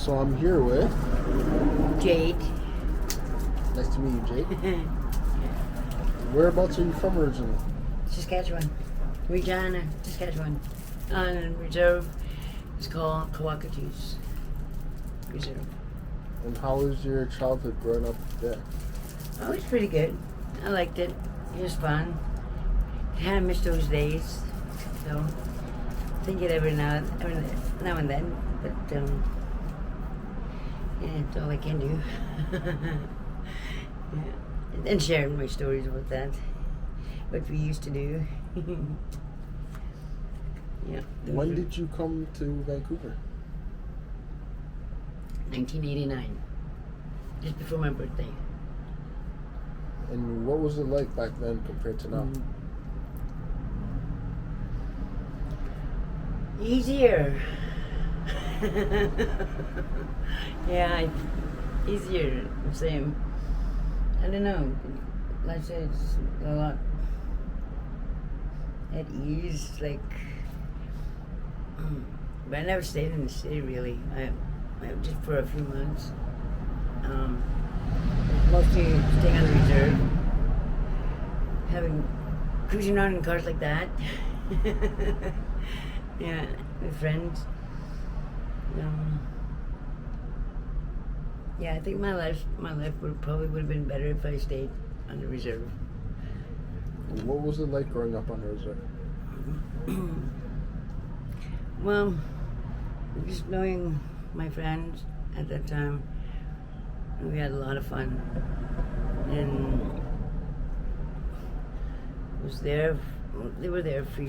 So I'm here with Jade. Nice to meet you, Jade. Whereabouts are you from originally? Saskatchewan. Regina, Saskatchewan. On reserve. It's called Kawakatus Reserve. And how was your childhood growing up there? Oh, it's pretty good. I liked it. It was fun. Kind of miss those days. So, think it every now and then. But, yeah, it's all I can do. Yeah. And sharing my stories about that. What we used to do. Yeah. When did you come to Vancouver? 1989. Just before my birthday. And what was it like back then compared to now? Easier. Yeah, easier. Same. I don't know. Like I said, it's a lot at ease. Like, but I never stayed in the city really. I just for a few months. Mostly staying on the reserve, cruising around in cars like that. Yeah, with friends. Yeah, I think my life would have been better if I stayed on the reserve. What was it like growing up on the reserve? Well, just knowing my friends at that time, we had a lot of fun, and was there. They were there for.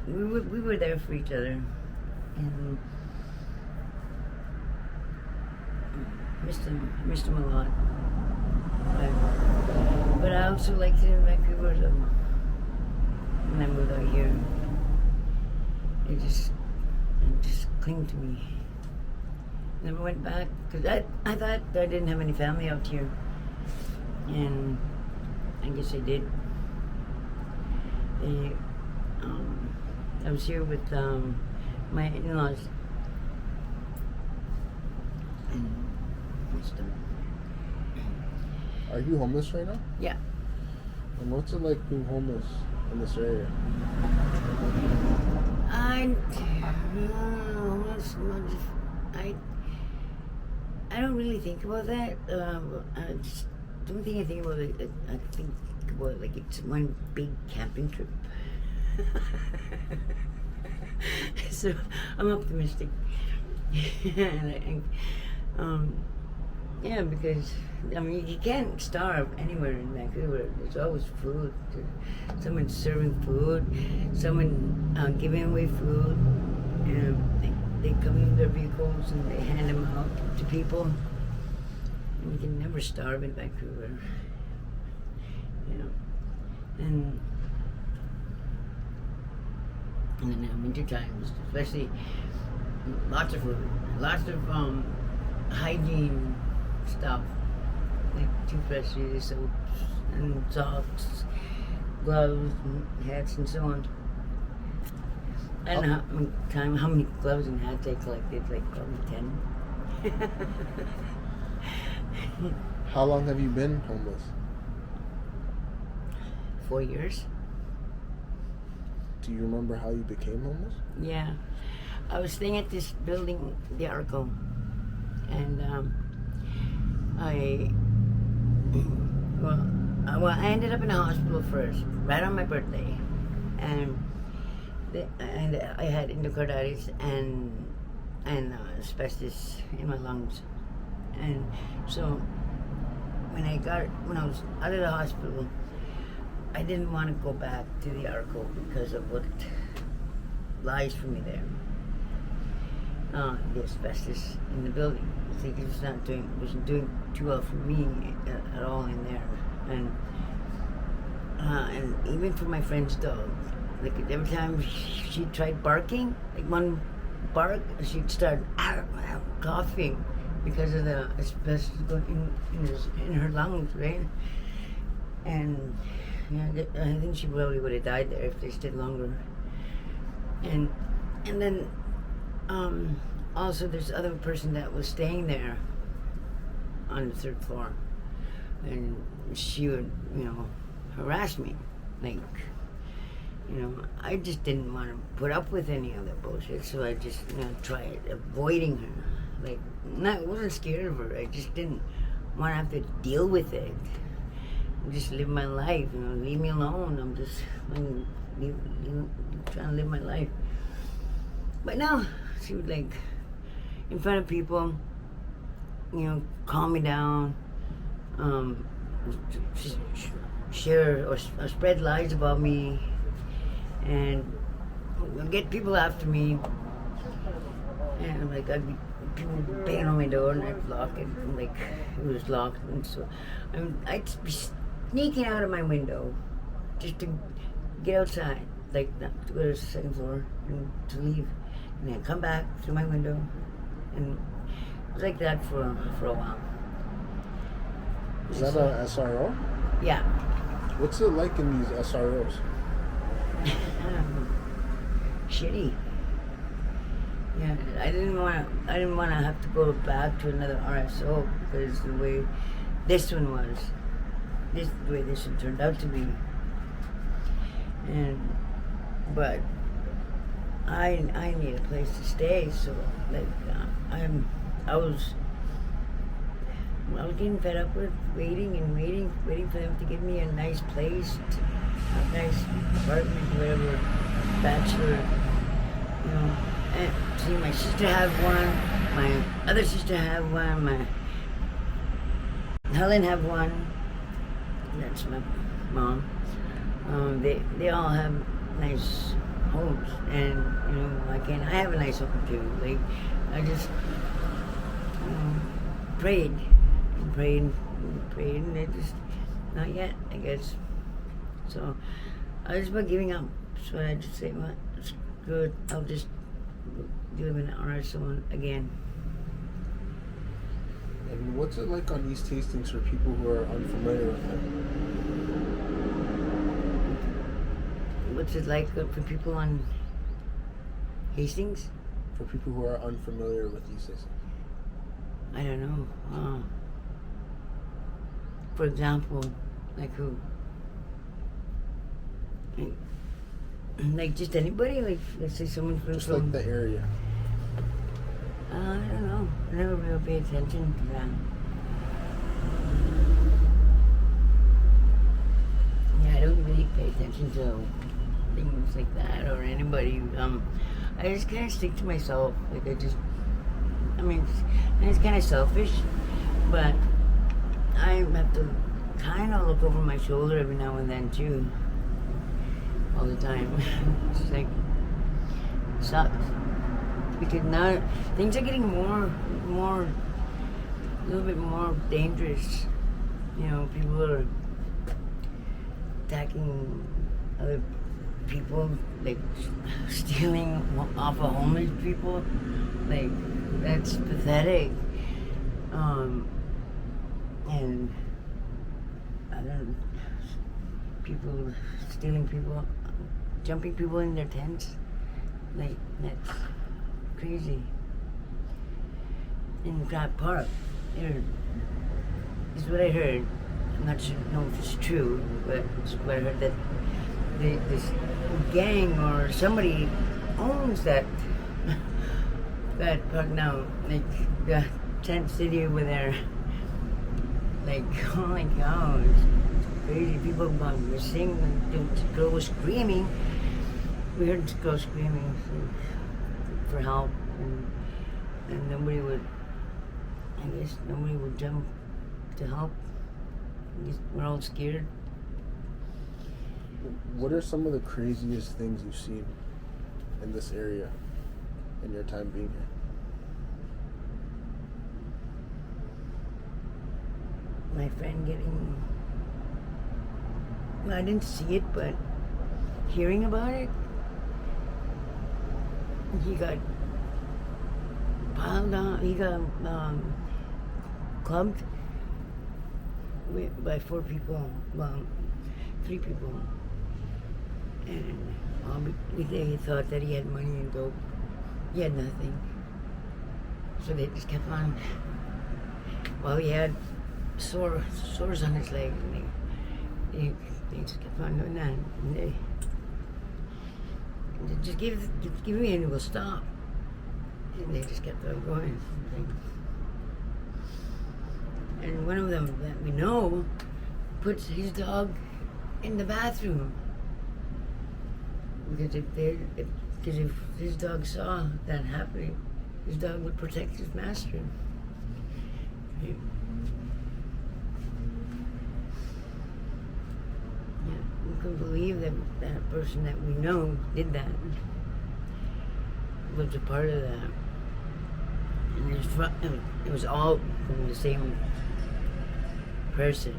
We were there for each other, and missed them a lot. But I also liked it in Vancouver. When I moved out here, it just clinged to me. Never went back because I thought I didn't have any family out here, and I guess I did. I was here with my in-laws. Are you homeless right now? Yeah. And what's it like being homeless in this area? I don't really think about that. I just don't think I think about it. I think about it like it's one big camping trip. So I'm optimistic. Yeah, because I mean you can't starve anywhere in Vancouver. There's always food. Someone serving food. Someone giving away food. They come in their vehicles and they hand them out to people. And you can never starve in Vancouver. You know, and in winter times, especially, lots of food, lots of hygiene stuff, like toothbrushes, soaps, and socks, gloves, and hats, and so on. I don't know how many gloves and hats I collected, like probably 10. How long have you been homeless? 4 years. Do you remember how you became homeless? Yeah. I was staying at this building, the Arco, and I ended up in a hospital first, right on my birthday, and I had endocarditis and asbestos in my lungs, and so when I was out of the hospital, I didn't want to go back to the Arco because of what lies for me there. The asbestos in the building. I think it wasn't doing too well for me at all in there, and even for my friend's dog. Like every time she tried barking, like one bark, she'd start coughing because of the asbestos going in her lungs, right? And yeah, I think she probably would have died there if they stayed longer. And then also there's other person that was staying there on the third floor, and she would, harass me, like, I just didn't want to put up with any of that bullshit, so I just, tried avoiding her. Like, I wasn't scared of her, I just didn't want to have to deal with it. Just live my life, leave me alone. I'm just trying to live my life. But now, she would, like, in front of people, calm me down, share or spread lies about me, and get people after me. And like I'd be people banging on my door, and I'd lock it, and like it was locked, and so I'd be sneaking out of my window just to get outside, like to go to the second floor and to leave, and then come back through my window, and it was like that for a while. Is that a SRO? Yeah. What's it like in these SROs? Shitty. Yeah, I didn't want to have to go back to another RSO because the way this one was, the way this one turned out to be, but I need a place to stay. So like I was getting fed up with waiting for them to give me a nice place, a nice apartment, whatever, bachelor, And see, my sister had one, my other sister had one, my Helen had one. That's my mom. They all have nice homes, and I have a nice home too. Like I just prayed, and it just not yet, I guess. So I was about giving up. So I just say, well, it's good. I'll just live in the RSO again. And what's it like on East Hastings for people who are unfamiliar with it? What's it like for people on Hastings? For people who are unfamiliar with East Hastings? I don't know. For example, like who? Like just anybody? Like let's say someone from... Just like the area. I don't know. I never really paid attention to that. Yeah, I don't really pay attention to things like that or anybody. I just kind of stick to myself. Like it's kind of selfish, but I have to kind of look over my shoulder every now and then too. All the time. It's like, sucks. Because now things are getting more, a little bit more dangerous. People are attacking other people, like stealing off of homeless people. Like, that's pathetic. And I don't know, people stealing people, jumping people in their tents. Like, that's crazy. In Grant Park, this is what I heard. I'm not sure know if it's true, but it's what I heard that this gang or somebody owns that park now. Like the tent city over there. Like, oh my God, it's crazy. People have gone missing. The girl was screaming. We heard this girl screaming for help, and nobody would jump to help. We're all scared. What are some of the craziest things you've seen in this area in your time being here? My friend getting... Well, I didn't see it, but hearing about it, he got piled on, he got clubbed by 4 people, well, 3 people. And they thought that he had money and dope. He had nothing. So they just kept on. Well, he had sores on his leg, and they just kept on doing that. And they just give me and it will stop. And they just kept on going. And one of them that we know puts his dog in the bathroom. Because if his dog saw that happening, his dog would protect his master. Yeah, we couldn't believe that that person that we know did that. Was a part of that. And it was all from the same person.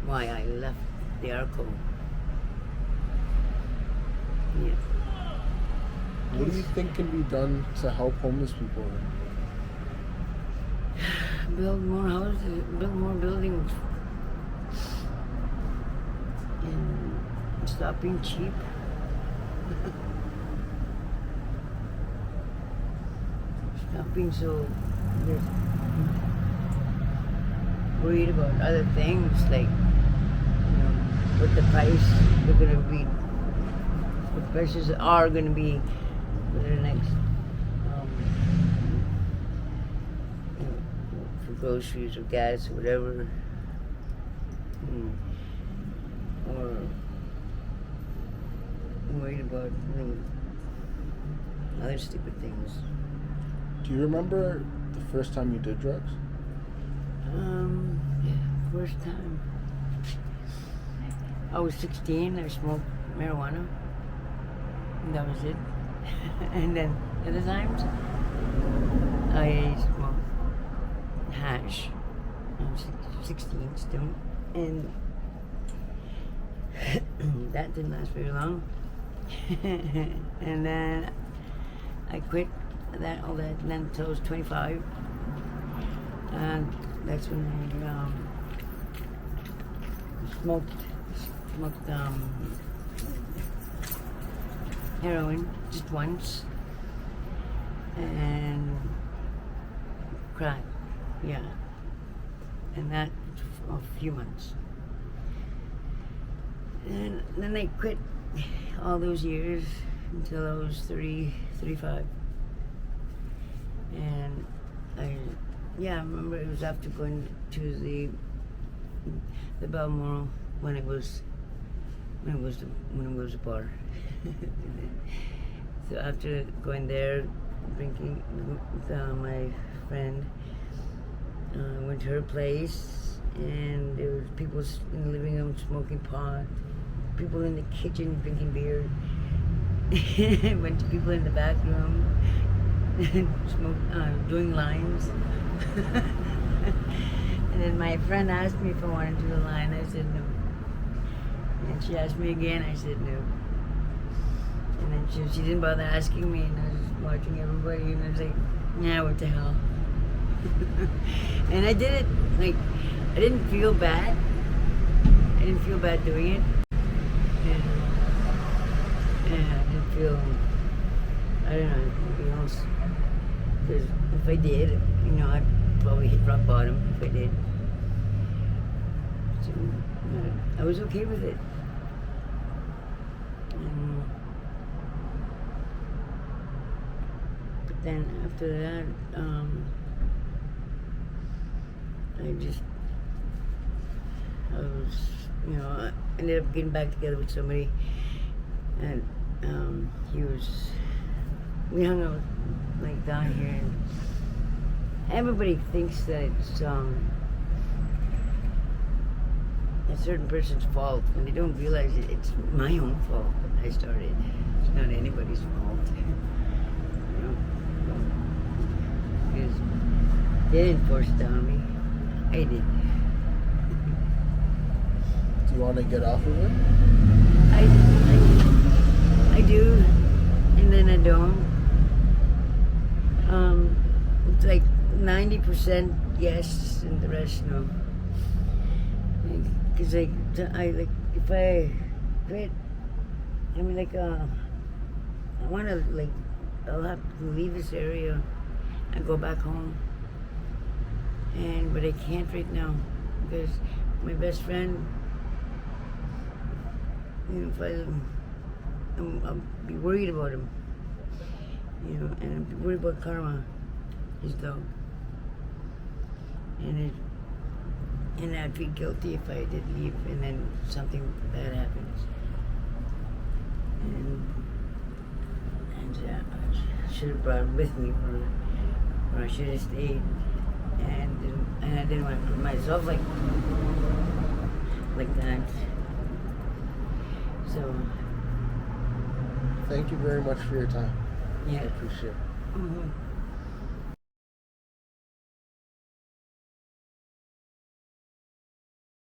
Why I left the Arco. Yeah. What do you think can be done to help homeless people? Build more houses, build more buildings, and stop being cheap. Stop being so worried about other things, like what the prices are gonna be for the next for groceries or gas or whatever, or worried about other stupid things. Do you remember the first time you did drugs? First time. I was 16, I smoked marijuana. And that was it. And then other times, I smoked hash. I was 16 still. And that didn't last very long. And then I quit all that until I was 25. And that's when I smoked heroin just once, and crack, yeah, and that for a few months. And then I quit all those years until I was 35. And I remember it was after going to the Balmoral when it was a bar. So after going there, drinking with my friend, went to her place, and there was people in the living room smoking pot, people in the kitchen drinking beer. Went to people in the back room, doing lines. And then my friend asked me if I wanted to do the line. I said no. And she asked me again. I said no. And then she didn't bother asking me, and I was just watching everybody, and I was like, nah, what the hell. And I did it. Like, I didn't feel bad. I didn't feel bad doing it. And I didn't feel, I don't know, anything else. Because if I did, I'd probably hit rock bottom if I did. So, I was okay with it. But then after that, I ended up getting back together with somebody, and we hung out like down here, and everybody thinks that it's a certain person's fault when they don't realize it's my own fault that I started. It's not anybody's fault. Because they didn't force it on me. I did. Do you want to get off of it? I do, and then I don't. It's like 90% yes, and the rest no. Because if I quit, I want to I'll have to leave this area I go back home. But I can't right now because my best friend, if I'll be worried about him, and I'll be worried about Karma, his dog, and I'd feel guilty if I did leave and then something bad happens, and I should have brought him with me, or I should have stayed. And I didn't want to put myself like that. So Thank you very much for your time. I yeah. appreciate it. Mm-hmm.